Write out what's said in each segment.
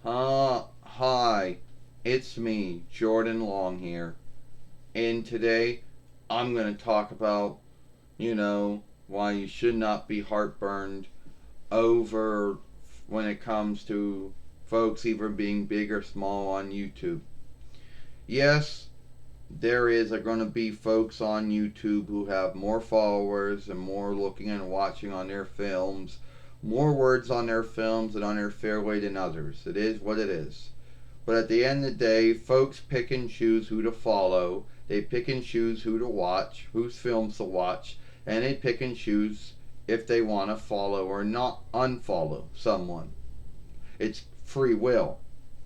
Hi, it's me, Jordan Long here. And today I'm going to talk about, why you should not be heartburned over when it comes to folks either being big or small on YouTube. Yes, there is going to be folks on YouTube who have more followers and more looking and watching on their films, more words on their films and on their fairway than others. It is what it is. But at the end of the day, folks pick and choose who to follow. They pick and choose who to watch, whose films to watch, and they pick and choose if they want to follow or not unfollow someone. It's free will.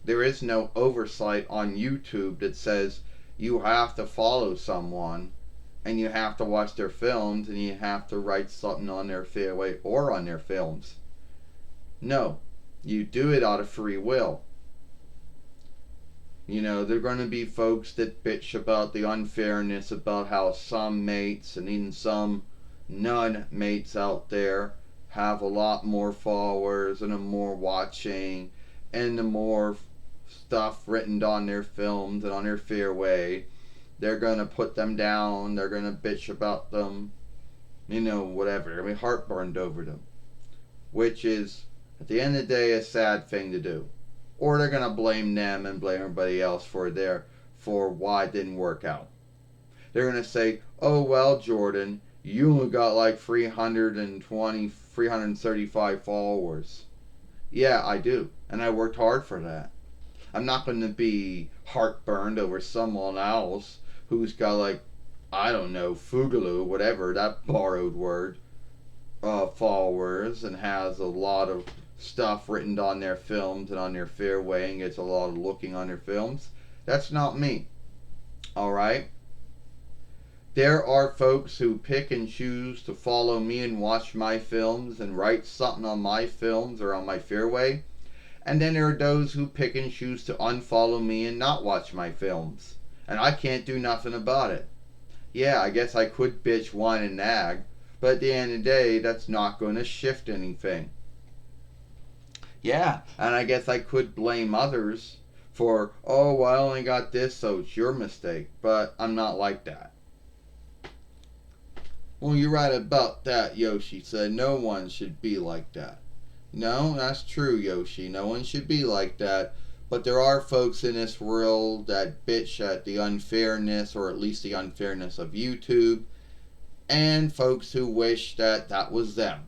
There is no oversight on YouTube that says you have to follow someone and you have to watch their films and you have to write something on their fairway or on their films. No, you do it out of free will. There are going to be folks that bitch about the unfairness about how some mates and even some non mates out there have a lot more followers and a more watching and the more stuff written on their films and on their fairway. They're going to put them down. They're going to bitch about them. Whatever. They're going to be heartburned over them. Which is, at the end of the day, a sad thing to do. Or they're gonna blame them and blame everybody else for why it didn't work out. They're gonna say, "Oh well, Jordan, you only got like 320, 335 followers." Yeah, I do, and I worked hard for that. I'm not gonna be heartburned over someone else who's got like, I don't know, Fugaloo, whatever that borrowed word, followers and has a lot of stuff written on their films and on their fairway and gets a lot of looking on their films. That's not me. Alright? There are folks who pick and choose to follow me and watch my films and write something on my films or on my fairway. And then there are those who pick and choose to unfollow me and not watch my films. And I can't do nothing about it. Yeah, I guess I could bitch, whine, and nag, but at the end of the day, that's not going to shift anything. Yeah, and I guess I could blame others for, oh, well, I only got this, so it's your mistake. But I'm not like that. Well, you're right about that, Yoshi said. No one should be like that. No, that's true, Yoshi. No one should be like that. But there are folks in this world that bitch at the unfairness, or at least the unfairness of YouTube, and folks who wish that that was them.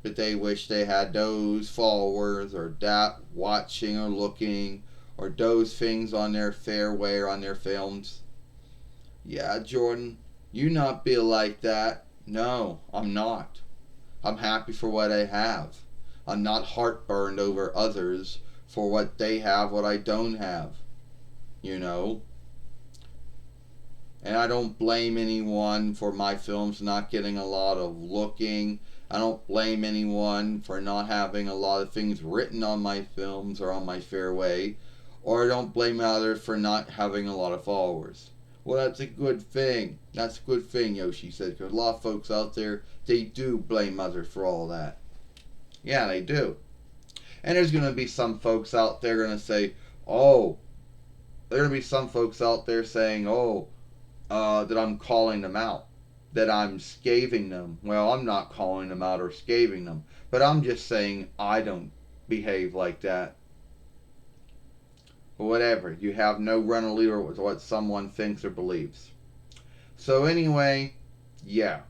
That they wish they had those followers or that watching or looking or those things on their fairway or on their films. Yeah, Jordan, you not be like that. No, I'm not. I'm happy for what I have. I'm not heartburned over others for what they have, what I don't have. You know? And I don't blame anyone for my films not getting a lot of looking. I don't blame anyone for not having a lot of things written on my films or on my fairway. Or I don't blame others for not having a lot of followers. Well, that's a good thing. That's a good thing, Yoshi said, because a lot of folks out there, they do blame others for all that. Yeah, they do. And there's going to be some folks out there going to say, oh, there are going to be some folks out there saying, oh, that I'm calling them out, that I'm scathing them. Well, I'm not calling them out or scathing them, but I'm just saying I don't behave like that. But whatever, you have no run or leader with what someone thinks or believes. So anyway, yeah,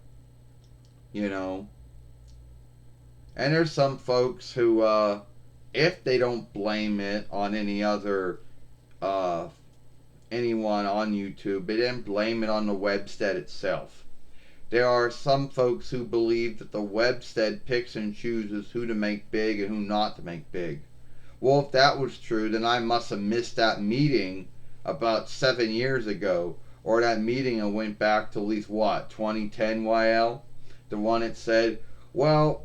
you know. And there's some folks who, if they don't blame it on any other uh, anyone on YouTube, they didn't blame it on the website itself. There are some folks who believe that the website picks and chooses who to make big and who not to make big. Well, if that was true, then I must have missed that meeting about 7 years ago. Or that meeting I went back to at least, 2010 YL? The one that said, well,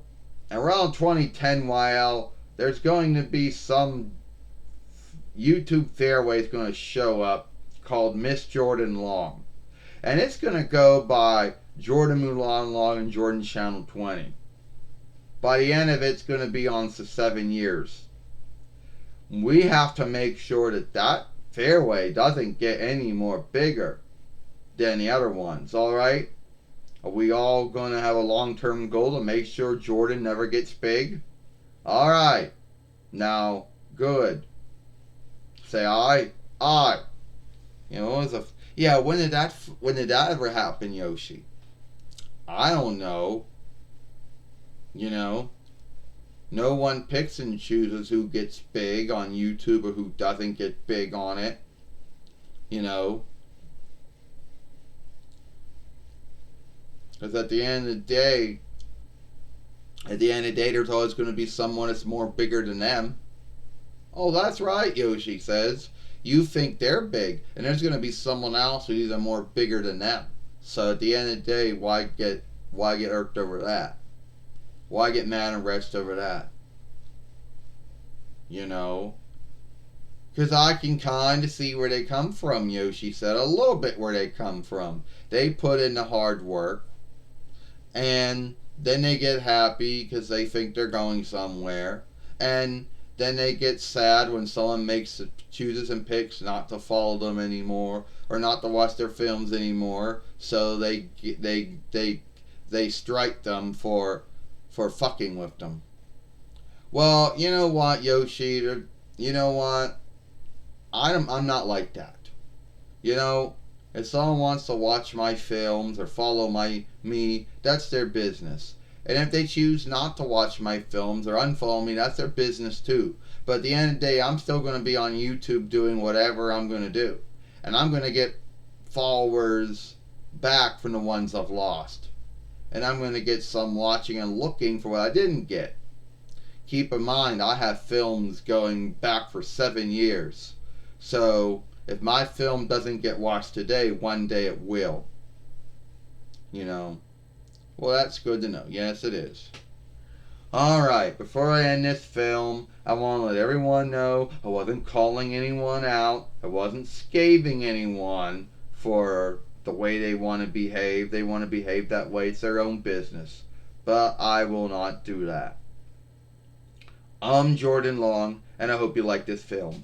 around 2010 YL, there's going to be some YouTube fairway is going to show up called Miss Jordan Long. And it's going to go by Jordan Mulan Long and Jordan Channel 20. By the end of it, it's going to be on for 7 years. We have to make sure that that fairway doesn't get any more bigger than the other ones, alright? Are we all going to have a long-term goal to make sure Jordan never gets big? Alright. Now, good. Say aye. Aye. You know, yeah, when did that ever happen, Yoshi? I don't know. You know, no one picks and chooses who gets big on YouTube or who doesn't get big on it. You know, because at the end of the day, there's always going to be someone that's more bigger than them. Oh, that's right, Yoshi says. You think they're big, and there's going to be someone else who's even more bigger than them. So at the end of the day, why get irked over that? Why get mad and rest over that? You know? Because I can kind of see where they come from, Yoshi said. A little bit where they come from. They put in the hard work, and then they get happy because they think they're going somewhere, and then they get sad when someone chooses and picks not to follow them anymore or not to watch their films anymore. So they strike them for fucking with them. Well, you know what, Yoshi? You know what? I'm not like that. You know, if someone wants to watch my films or follow me, that's their business. And if they choose not to watch my films or unfollow me, that's their business too. But at the end of the day, I'm still going to be on YouTube doing whatever I'm going to do. And I'm going to get followers back from the ones I've lost. And I'm going to get some watching and looking for what I didn't get. Keep in mind, I have films going back for 7 years. So if my film doesn't get watched today, one day it will. You know. Well, that's good to know. Yes, it is. Alright, before I end this film, I want to let everyone know I wasn't calling anyone out. I wasn't scathing anyone for the way they want to behave. They want to behave that way. It's their own business. But I will not do that. I'm Jordan Long, and I hope you like this film.